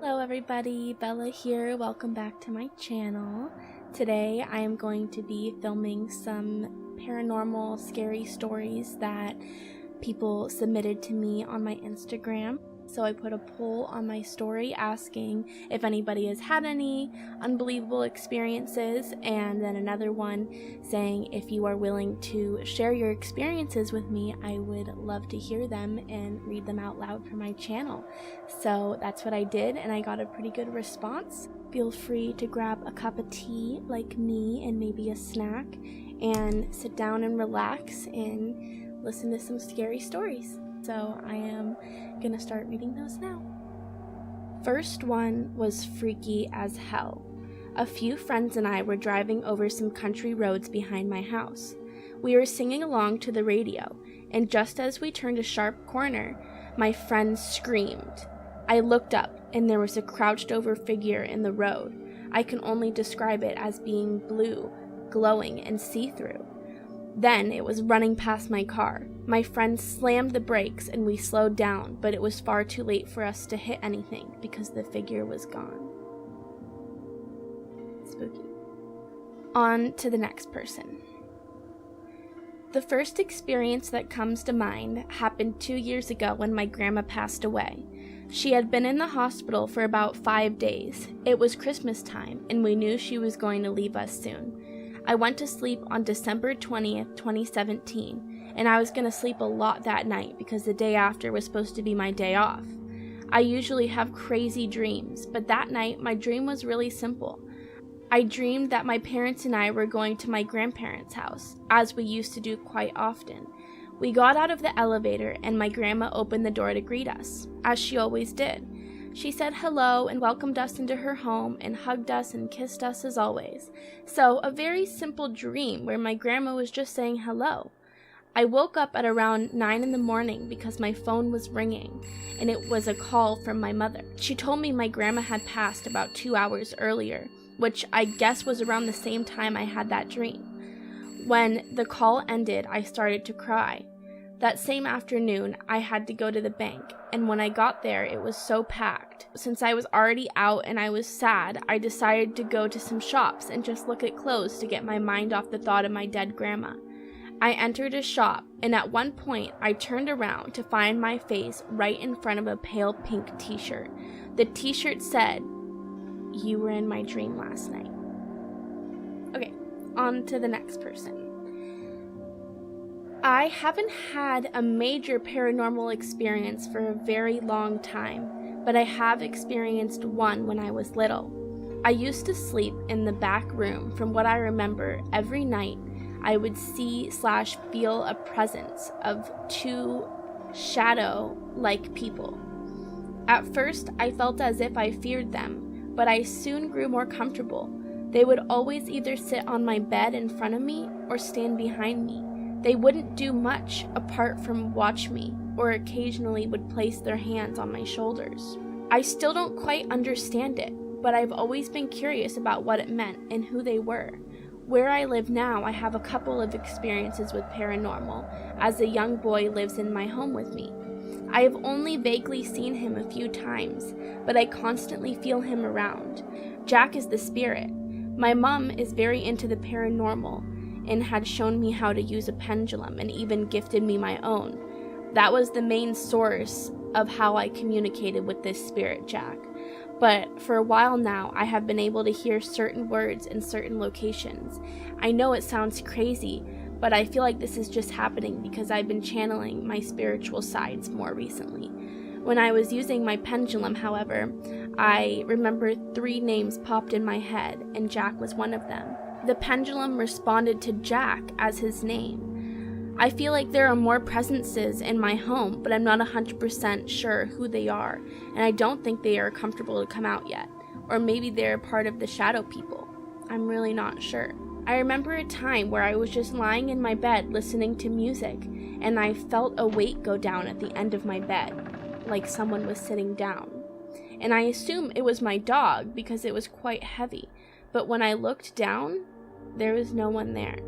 Hello everybody, Bella here. Welcome back to my channel. Today I am going to be filming some paranormal scary stories that people submitted to me on my Instagram. So I put a poll on my story asking if anybody has had any unbelievable experiences, and then another one saying if you are willing to share your experiences with me, I would love to hear them and read them out loud for my channel. So that's what I did, and I got a pretty good response. Feel free to grab a cup of tea like me and maybe a snack and sit down and relax and listen to some scary stories. So I am gonna start reading those now. First one was freaky as hell. A few friends and I were driving over some country roads behind my house. We were singing along to the radio, and just as we turned a sharp corner, my friend screamed. I looked up, and there was a crouched over figure in the road. I can only describe it as being blue, glowing, and see-through. Then it was running past my car. My friend slammed the brakes and we slowed down, but it was far too late for us to hit anything because the figure was gone. Spooky. On to the next person. The first experience that comes to mind happened 2 years ago when my grandma passed away. She had been in the hospital for about 5 days. It was Christmas time and we knew she was going to leave us soon. I went to sleep on December 20th, 2017, and I was going to sleep a lot that night because the day after was supposed to be my day off. I usually have crazy dreams, but that night my dream was really simple. I dreamed that my parents and I were going to my grandparents' house, as we used to do quite often. We got out of the elevator and my grandma opened the door to greet us, as she always did. She said hello and welcomed us into her home and hugged us and kissed us as always. So, a very simple dream where my grandma was just saying hello. I woke up at around 9 in the morning because my phone was ringing, and it was a call from my mother. She told me my grandma had passed about 2 hours earlier, which I guess was around the same time I had that dream. When the call ended, I started to cry. That same afternoon, I had to go to the bank, and when I got there, it was so packed. Since I was already out and I was sad, I decided to go to some shops and just look at clothes to get my mind off the thought of my dead grandma. I entered a shop, and at one point, I turned around to find my face right in front of a pale pink t-shirt. The t-shirt said, "You were in my dream last night." Okay, on to the next person. I haven't had a major paranormal experience for a very long time, but I have experienced one when I was little. I used to sleep in the back room. From what I remember, every night I would see/feel a presence of two shadow-like people. At first, I felt as if I feared them, but I soon grew more comfortable. They would always either sit on my bed in front of me or stand behind me. They wouldn't do much apart from watch me, or occasionally would place their hands on my shoulders. I still don't quite understand it, but I've always been curious about what it meant and who they were. Where I live now, I have a couple of experiences with paranormal, as a young boy lives in my home with me. I have only vaguely seen him a few times, but I constantly feel him around. Jack is the spirit. My mom is very into the paranormal, and had shown me how to use a pendulum and even gifted me my own. That was the main source of how I communicated with this spirit, Jack. But for a while now, I have been able to hear certain words in certain locations. I know it sounds crazy, but I feel like this is just happening because I've been channeling my spiritual sides more recently. When I was using my pendulum, however, I remember 3 names popped in my head, and Jack was one of them. The pendulum responded to Jack as his name. I feel like there are more presences in my home, but I'm not 100% sure who they are, and I don't think they are comfortable to come out yet. Or maybe they're part of the shadow people. I'm really not sure. I remember a time where I was just lying in my bed listening to music, and I felt a weight go down at the end of my bed, like someone was sitting down. And I assume it was my dog because it was quite heavy, but when I looked down, there was no one there.